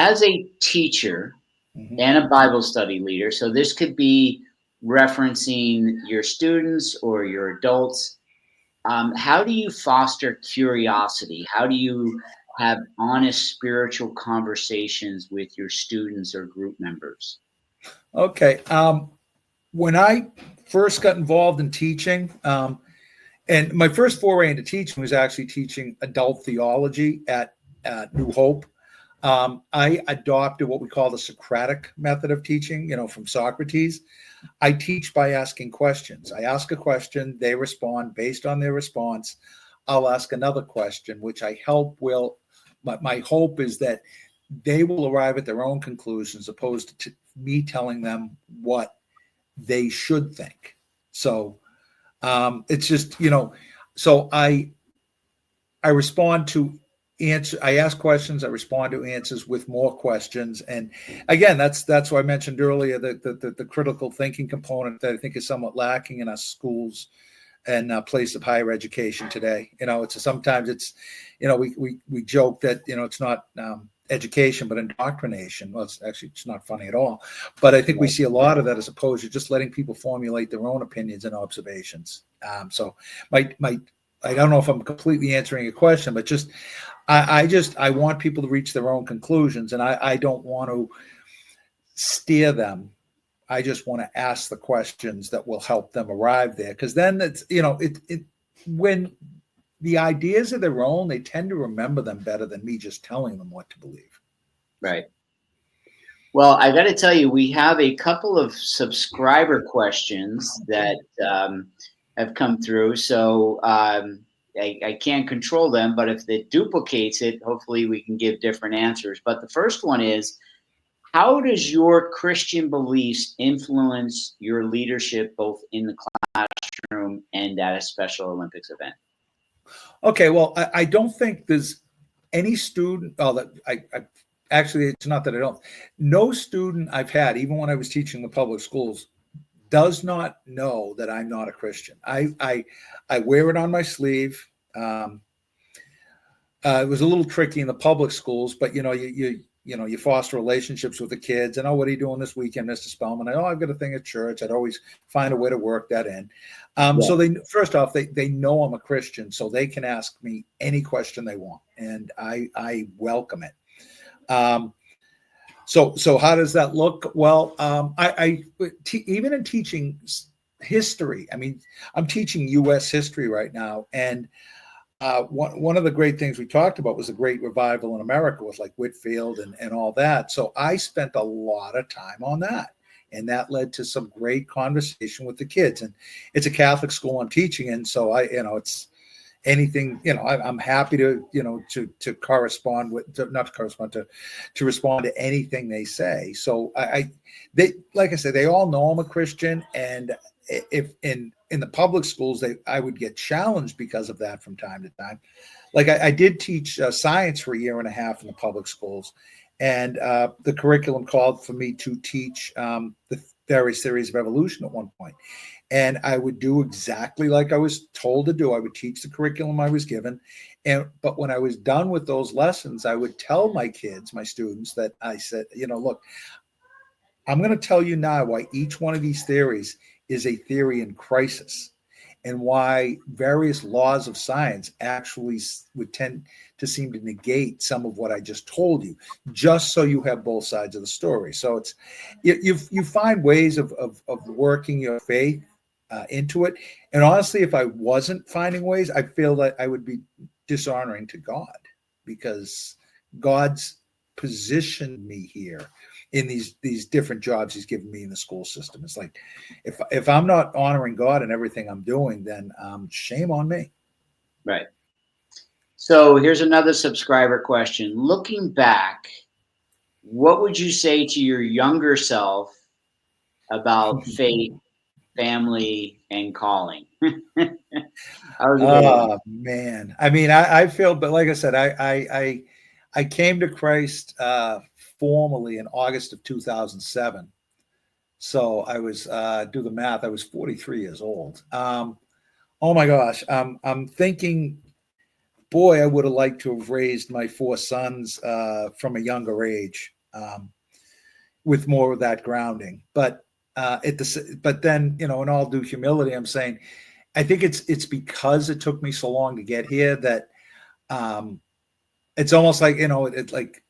as a teacher Mhm. and a Bible study leader, so this could be referencing your students or your adults. How do you foster curiosity? How do you have honest spiritual conversations with your students or group members? Okay. When I first got involved in teaching, and my first foray into teaching was actually teaching adult theology at New Hope. I adopted what we call the Socratic method of teaching, from Socrates. I teach by asking questions. I ask a question, they respond. Based on their response, I'll ask another question, which I help will. But my hope is that they will arrive at their own conclusions, opposed to me telling them what they should think. So it's just, so I respond to answer. I ask questions. I respond to answers with more questions. And again, that's why I mentioned earlier the critical thinking component that I think is somewhat lacking in our schools and place of higher education today. Sometimes it's, we joke that it's not education but indoctrination. Well, it's not funny at all. But I think we Right. see a lot of that as opposed to just letting people formulate their own opinions and observations. So my I don't know if I'm completely answering your question, but just I want people to reach their own conclusions, and I don't want to steer them. I just want to ask the questions that will help them arrive there. Because then it's when the ideas are their own, they tend to remember them better than me just telling them what to believe. Right. Well, I got to tell you, we have a couple of subscriber questions that have come through. So I can't control them, but if it duplicates it, hopefully we can give different answers. But the first one is, how does your Christian beliefs influence your leadership both in the classroom and at a Special Olympics event? Okay, well, I don't think there's any student. Oh, that I actually, it's not that I don't. No student I've had, even when I was teaching the public schools, does not know that I'm not a Christian. I wear it on my sleeve. It was a little tricky in the public schools, but you foster relationships with the kids. And what are you doing this weekend, Mr. Spellman? I've got a thing at church. I'd always find a way to work that in. Yeah. So they first off they know I'm a Christian, so they can ask me any question they want, and I welcome it. So how does that look? Well, even in teaching history, I mean, I'm teaching U.S. history right now, and one of the great things we talked about was the Great Revival in America with like Whitefield and all that. So I spent a lot of time on that. And that led to some great conversation with the kids. And it's a Catholic school I'm teaching in. So it's anything, I'm happy to, to correspond with, not to correspond, to respond to anything they say. So they, like I said, they all know I'm a Christian. And if in the public schools, I would get challenged because of that from time to time. Like I did teach science for a year and a half in the public schools, and the curriculum called for me to teach the various theories of evolution at one point. And I would do exactly like I was told to do. I would teach the curriculum I was given. But when I was done with those lessons, I would tell my kids, my students, that I said, look, I'm going to tell you now why each one of these theories is a theory in crisis, and why various laws of science actually would tend to seem to negate some of what I just told you, just so you have both sides of the story. So it's you find ways of working your faith into it. And honestly, if I wasn't finding ways, I feel that I would be dishonoring to God, because God's positioned me here in these different jobs he's given me in the school system. It's like, if I'm not honoring God in everything I'm doing, then shame on me. Right. So here's another subscriber question. Looking back, what would you say to your younger self about faith, family, and calling? That was a good one. Oh man, I mean, I feel, but like I said, I came to Christ formally in August of 2007. So I was do the math. I was 43 years old. Oh my gosh, I'm thinking boy, I would have liked to have raised my 4 sons from a younger age, with more of that grounding. But but then, in all due humility, I'm saying I think it's because it took me so long to get here that um, it's almost like, it's like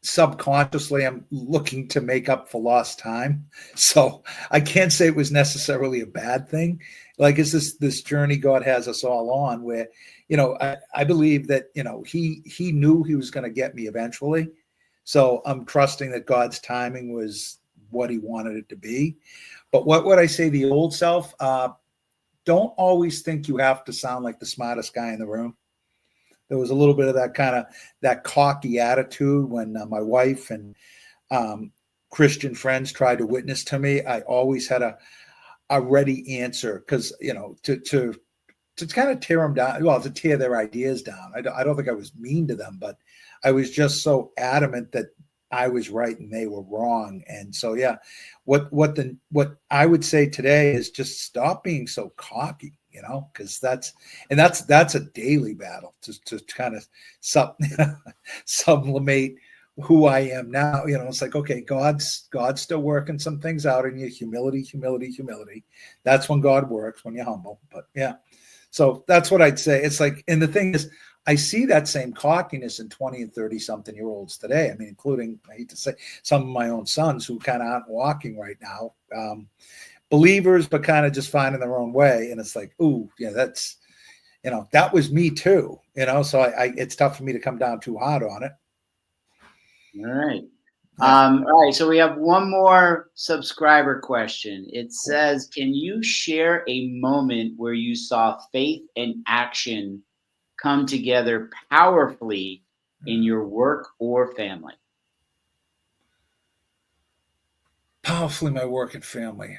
subconsciously I'm looking to make up for lost time. So I can't say it was necessarily a bad thing. Like, it's this journey God has us all on, where I believe that he knew he was going to get me eventually. So I'm trusting that God's timing was what he wanted it to be. But what would I say, the old self? Don't always think you have to sound like the smartest guy in the room. There was a little bit of that cocky attitude when my wife and Christian friends tried to witness to me. I always had a ready answer, because to kind of tear them down, well, to tear their ideas down. I don't think I was mean to them, but I was just so adamant that I was right and they were wrong. And so, yeah, what I would say today is just stop being so cocky, because that's a daily battle to kind of sublimate who I am now. It's like, okay, God's still working some things out in you. Humility, humility, humility. That's when God works, when you're humble. But yeah. So that's what I'd say. It's like, and the thing is, I see that same cockiness in 20 and 30 something year olds today. I mean, including, I hate to say, some of my own sons who kind of aren't walking right now. Believers, but kind of just finding their own way. And it's like, ooh, yeah, that's, that was me too, so it's tough for me to come down too hard on it. All right. Yeah. All right. So we have one more subscriber question. It says, can you share a moment where you saw faith and action come together powerfully in your work or family? Powerfully, my work and family.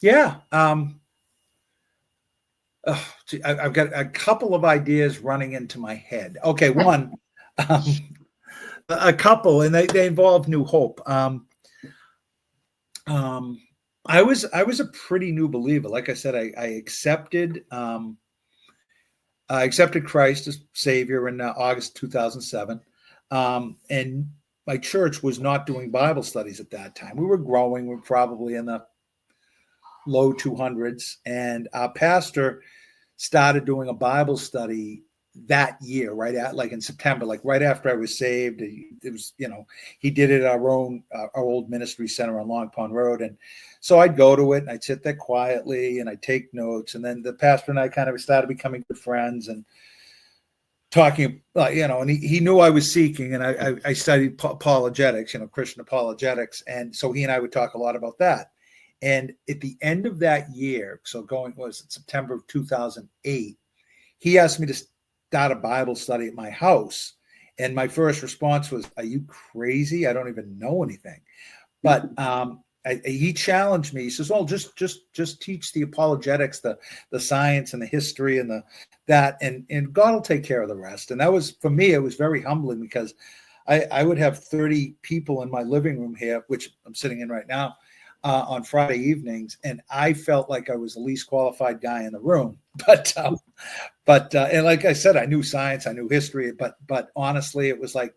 Yeah. I've got a couple of ideas running into my head. Okay, one, a couple, and they involve New Hope. I was a pretty new believer. Like I said, I accepted Christ as Savior in August 2007, and my church was not doing Bible studies at that time. We were growing. We were probably in the low 200s, and our pastor started doing a Bible study that year, right at like in September, like right after I was saved. It was, he did it at our old ministry center on Long Pond Road. And so I'd go to it and I'd sit there quietly and I'd take notes. And then the pastor and I kind of started becoming good friends and talking, and he knew I was seeking, and I studied apologetics, Christian apologetics. And so he and I would talk a lot about that. And at the end of that year, so was it September of 2008, he asked me to start a Bible study at my house. And my first response was, are you crazy? I don't even know anything. But he challenged me. He says, well, just teach the apologetics, the science and the history and that, and God will take care of the rest. And that was, for me, it was very humbling, because I would have 30 people in my living room here, which I'm sitting in right now, on Friday evenings, and I felt like I was the least qualified guy in the room. But and like I said, I knew science, I knew history, but honestly, it was like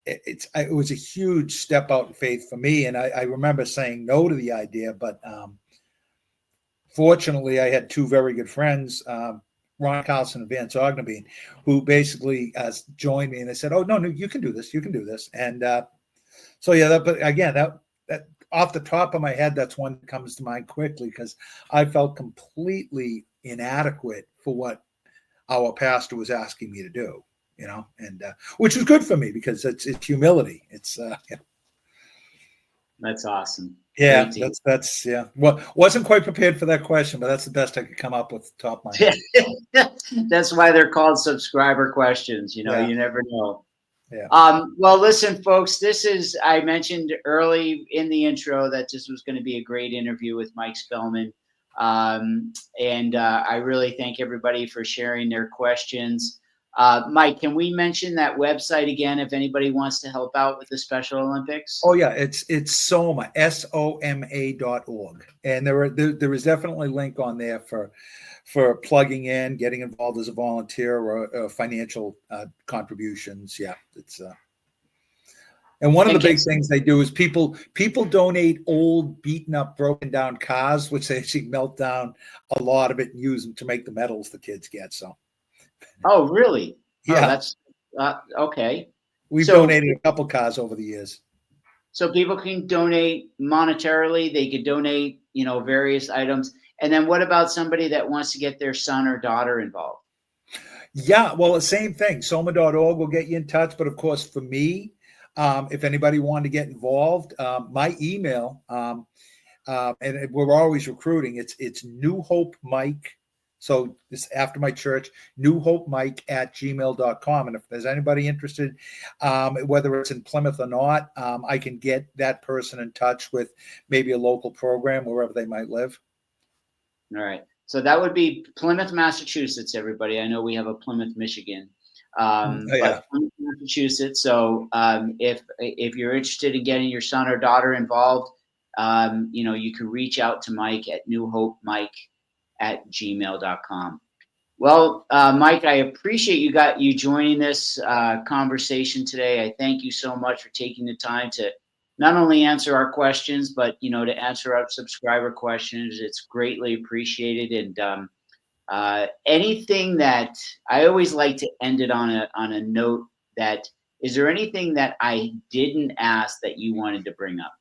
it was a huge step out in faith for me. And I remember saying no to the idea, but fortunately, I had two very good friends, Ron Carlson and Vance Ognebean, who basically joined me, and they said, "Oh no, you can do this, you can do this." And so yeah, but again, that off the top of my head, that's one that comes to mind quickly, because I felt completely inadequate for what our pastor was asking me to do, and which was good for me, because it's humility. It's That's awesome. yeah, that's yeah. Well, wasn't quite prepared for that question, but that's the best I could come up with, the top of my head. That's why they're called subscriber questions. Yeah. You never know. Yeah. Well, listen, folks, I mentioned early in the intro that this was going to be a great interview with Mike Spellman. And I really thank everybody for sharing their questions. Mike, can we mention that website again if anybody wants to help out with the Special Olympics? Oh yeah, it's Soma, SOMA.org, and there is definitely a link on there for plugging in, getting involved as a volunteer, or financial contributions. Yeah, it's and one of the big things they do is people donate old, beaten up, broken down cars, which they actually melt down a lot of it and use them to make the medals the kids get. So, oh, really? Oh, yeah, that's okay. we've So, donated a couple cars over the years. so people can donate monetarily. They could donate, various items. And then what about somebody that wants to get their son or daughter involved? Yeah, well, the same thing. Soma.org will get you in touch. But of course, for me, if anybody wanted to get involved, my email, and we're always recruiting, it's New Hope Mike. So this after my church, newhopemike@gmail.com. And if there's anybody interested, whether it's in Plymouth or not, I can get that person in touch with maybe a local program wherever they might live. All right. So that would be Plymouth, Massachusetts, everybody. I know we have a Plymouth, Michigan, Yeah. but Plymouth, Massachusetts. So if you're interested in getting your son or daughter involved, you can reach out to Mike at newhopemike@gmail.com. Well, Mike, I appreciate you joining this conversation today. I thank you so much for taking the time to not only answer our questions, but to answer our subscriber questions. It's greatly appreciated. And anything that I always like to end it on a note that is there anything that I didn't ask that you wanted to bring up?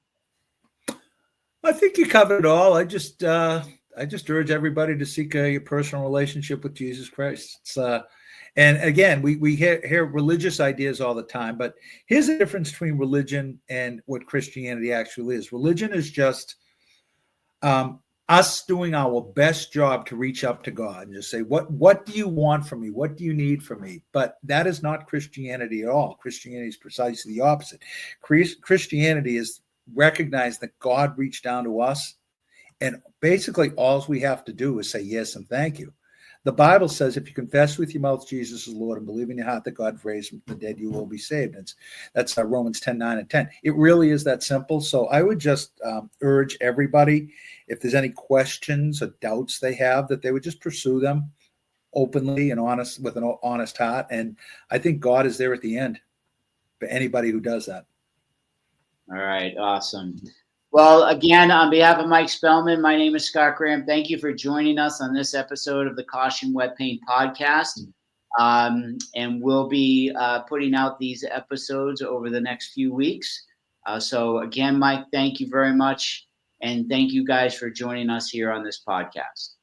I think you covered it all. I just urge everybody to seek a personal relationship with Jesus Christ. And again, we hear religious ideas all the time, but here's the difference between religion and what Christianity actually is. Religion is just us doing our best job to reach up to God and just say, what do you want from me? What do you need from me? But that is not Christianity at all. Christianity is precisely the opposite. Christianity is recognize that God reached down to us, and basically all we have to do is say yes and thank you. The Bible says if you confess with your mouth Jesus is Lord and believe in your heart that God raised from the dead, you will be saved. That's Romans 10:9 and 10. It really is that simple. So I would just urge everybody, if there's any questions or doubts they have, that they would just pursue them openly and honest with an honest heart. And I think God is there at the end for anybody who does that. All right, awesome. Well, again, on behalf of Mike Spellman, my name is Scott Graham. Thank you for joining us on this episode of the Caution Wet Paint Podcast. And we'll be putting out these episodes over the next few weeks. So again, Mike, thank you very much. And thank you guys for joining us here on this podcast.